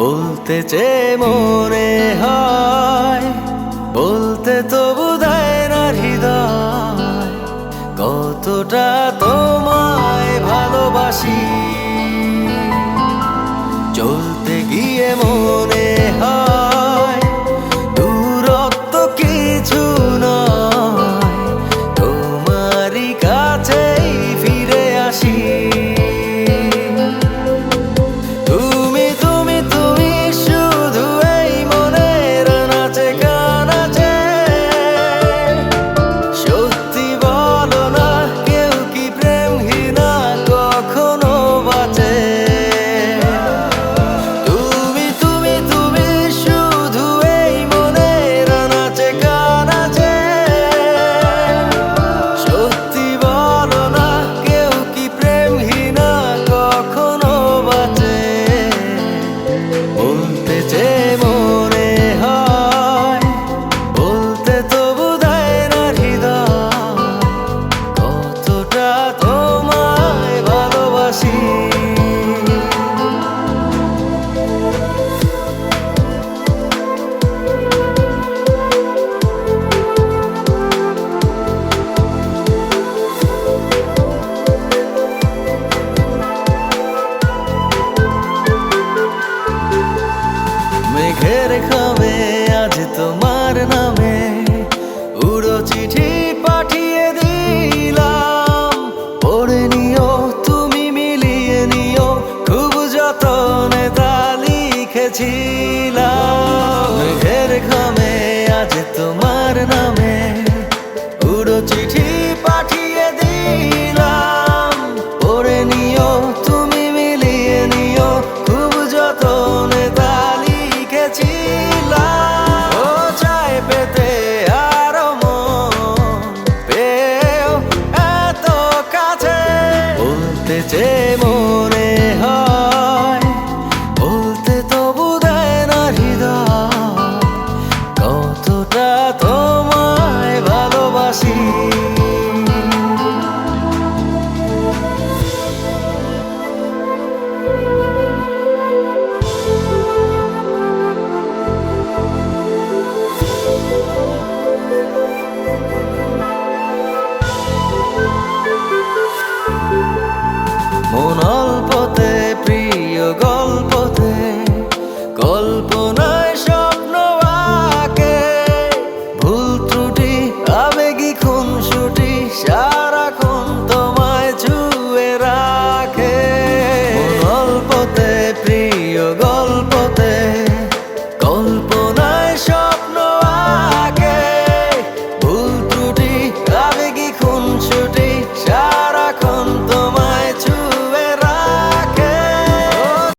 বলতে চেয়ে মনে হয়, বলতে তবু দেয় না হৃদয়, কতটা তোমায় ভালোবাসি। চলতে গিয়ে মনে হয় দূরত্ব কিছু নয়, তোমারই কাছেই ফিরে আসি। মেঘের খামে আজ তোমার নামে উড়ো চিঠি পাঠিয়ে দিলাম, পড়ে নিও তুমি মিলিয়ে নিও, খুব যতনে তা লিখেছিলাম। মেঘের খামে আজ তোমার নামে উড়ো চিঠি পাঠিয়ে দিলাম, পড়ে নিও তুমি মিলিয়ে নিও, খুব যতনে তা লিখেছিলাম। ও চায় পেতে আরো মন পেও এত কাছে, বলতে চেয়ে মনে হয়, বলতে তবু দেয় না হৃদয়, কতটা তোমায় ভালোবাসি। মন অল্পতে প্রিয় গল্পতে, কল্পনায় স্বপ্ন আঁকে, ভুল ত্রুটি আবেগী খুনসুটি